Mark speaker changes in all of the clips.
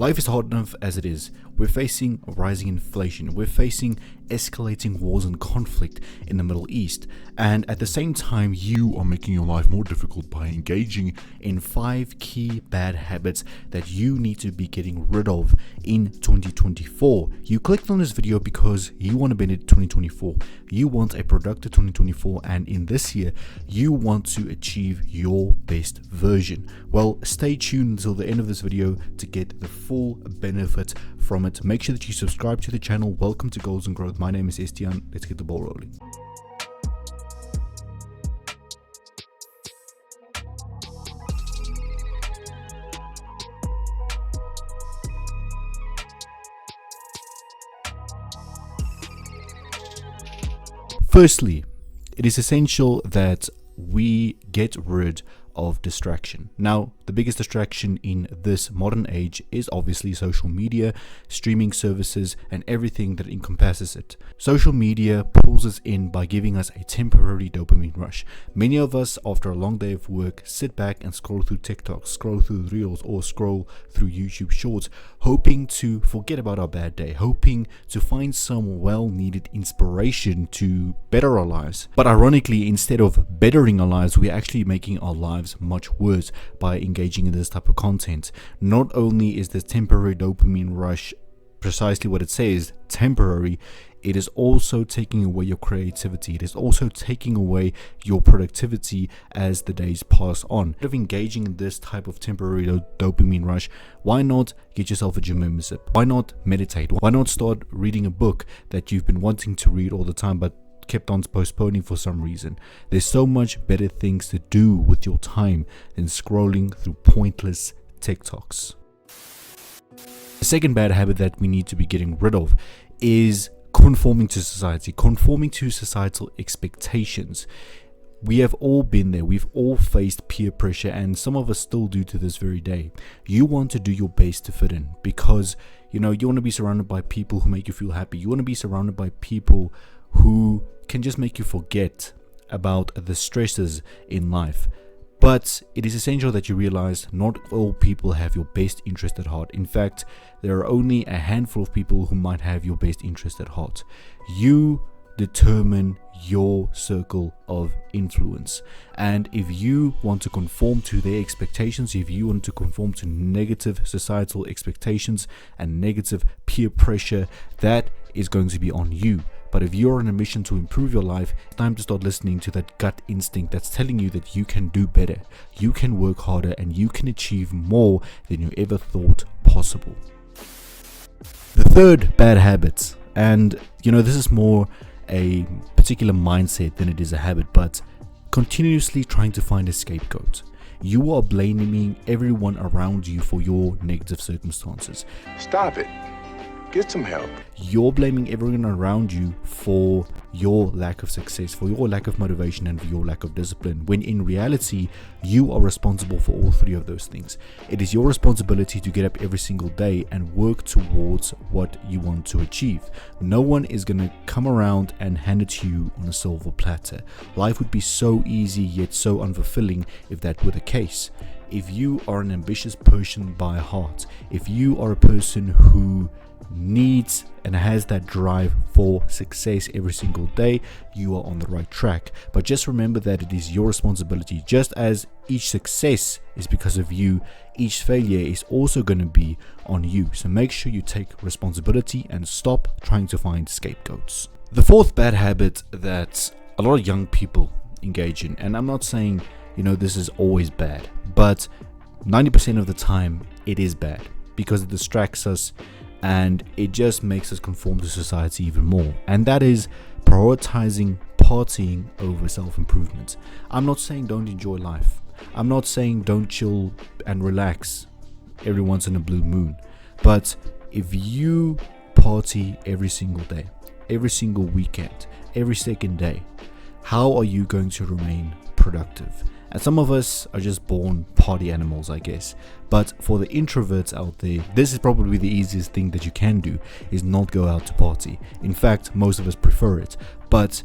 Speaker 1: Life is hard enough as it is. We're facing rising inflation. We're facing escalating wars and conflict in the Middle East. And at the same time, you are making your life more difficult by engaging in 5 key bad habits that you need to be getting rid of in 2024. You clicked on this video because you want to be in 2024. You want a productive 2024, and in this year, you want to achieve your best version. Well, stay tuned until the end of this video to get the full benefit from it. Make sure that you subscribe to the channel. Welcome to Goals and Growth. My name is Estian. Let's get the ball rolling. Firstly, it is essential that we get rid of distraction. Now, the biggest distraction in this modern age is obviously social media, streaming services, and everything that encompasses it. Social media pulls us in by giving us a temporary dopamine rush. Many of us, after a long day of work, sit back and scroll through TikTok, scroll through Reels, or scroll through YouTube Shorts, hoping to forget about our bad day, hoping to find some well-needed inspiration to better our lives. But ironically, instead of bettering our lives, we're actually making our lives much worse by engaging in this type of content. Not only is this temporary dopamine rush precisely what it says, temporary, it is also taking away your creativity. It is also taking away your productivity as the days pass on. Instead of engaging in this type of temporary dopamine rush, why not get yourself a gym membership? Why not meditate? Why not start reading a book that you've been wanting to read all the time but kept on postponing for some reason? There's so much better things to do with your time than scrolling through pointless TikToks. The second bad habit that we need to be getting rid of is conforming to society, conforming to societal expectations. We have all been there. We've all faced peer pressure, and some of us still do to this very day. You want to do your best to fit in because you want to be surrounded by people who make you feel happy. You want to be surrounded by people who can just make you forget about the stresses in life. But it is essential that you realize not all people have your best interest at heart. In fact, there are only a handful of people who might have your best interest at heart. You determine your circle of influence, and if you want to conform to their expectations, if you want to conform to negative societal expectations and negative peer pressure, that is going to be on you. But if you're on a mission to improve your life, it's time to start listening to that gut instinct that's telling you that you can do better, you can work harder, and you can achieve more than you ever thought possible. The third bad habit, and this is more a particular mindset than it is a habit, but continuously trying to find a scapegoat. You are blaming everyone around you for your negative circumstances.
Speaker 2: Stop it. Get some help.
Speaker 1: You're blaming everyone around you for your lack of success, for your lack of motivation, and for your lack of discipline, when in reality, you are responsible for all 3 of those things. It is your responsibility to get up every single day and work towards what you want to achieve. No one is going to come around and hand it to you on a silver platter. Life would be so easy yet so unfulfilling if that were the case. If you are an ambitious person by heart, if you are a person who needs and has that drive for success every single day, you are on the right track. But just remember that it is your responsibility. Just as each success is because of you, each failure is also going to be on you. So make sure you take responsibility and stop trying to find scapegoats. The fourth bad habit that a lot of young people engage in, and I'm not saying this is always bad, but 90% of the time it is bad because it distracts us and it just makes us conform to society even more. And that is prioritizing partying over self-improvement. I'm not saying don't enjoy life. I'm not saying don't chill and relax every once in a blue moon. But if you party every single day, every single weekend, every second day, how are you going to remain productive? And some of us are just born party animals, I guess. But for the introverts out there, this is probably the easiest thing that you can do, is not go out to party. In fact, most of us prefer it. But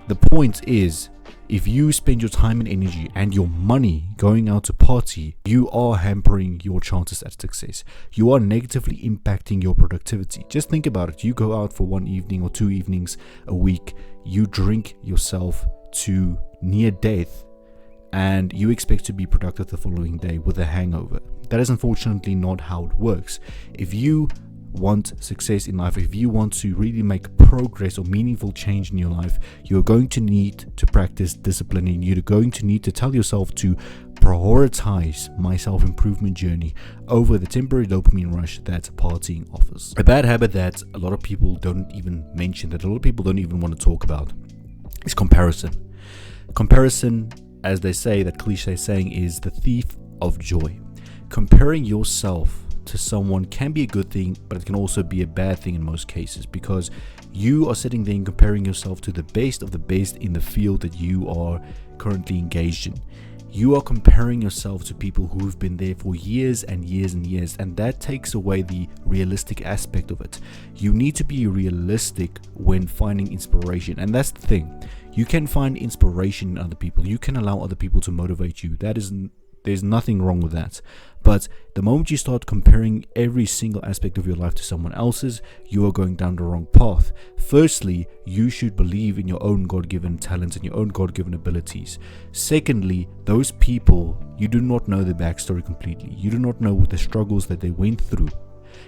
Speaker 1: the point is, If you spend your time and energy and your money going out to party, you are hampering your chances at success. You are negatively impacting your productivity. Just think about it. You go out for one evening or 2 evenings a week, you drink yourself to near death, and you expect to be productive the following day with a hangover. That is unfortunately not how it works. If you want success in life, if you want to really make progress or meaningful change in your life, you're going to need to practice discipline, and you're going to need to tell yourself to prioritize my self-improvement journey over the temporary dopamine rush that partying offers. A bad habit that a lot of people don't even mention, that a lot of people don't even want to talk about, is comparison. Comparison, as they say, that cliche saying, is the thief of joy. Comparing yourself to someone can be a good thing, but it can also be a bad thing in most cases, because you are sitting there and comparing yourself to the best of the best in the field that you are currently engaged in. You are comparing yourself to people who've been there for years and years and years, and that takes away the realistic aspect of it. You need to be realistic when finding inspiration, and that's the thing. You can find inspiration in other people. You can allow other people to motivate you. There's nothing wrong with that. But the moment you start comparing every single aspect of your life to someone else's, you are going down the wrong path. Firstly, you should believe in your own God-given talents and your own God-given abilities. Secondly, those people, you do not know their backstory completely. You do not know the struggles that they went through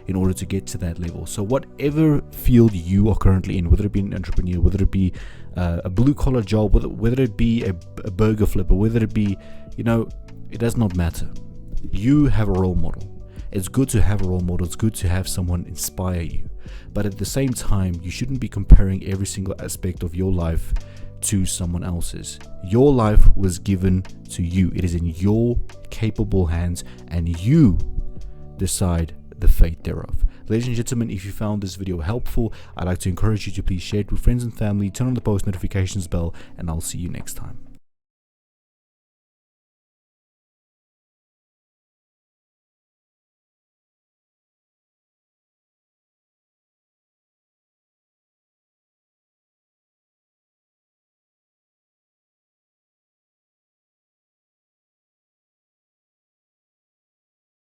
Speaker 1: in order to get to that level. So whatever field you are currently in, whether it be an entrepreneur, whether it be a blue-collar job, whether it be a burger flipper, whether it be, it does not matter. You have a role model. It's good to have a role model. It's good to have someone inspire you. But at the same time, you shouldn't be comparing every single aspect of your life to someone else's. Your life was given to you. It is in your capable hands, and you decide the fate thereof. Ladies and gentlemen, if you found this video helpful, I'd like to encourage you to please share it with friends and family, turn on the post notifications bell, and I'll see you next time.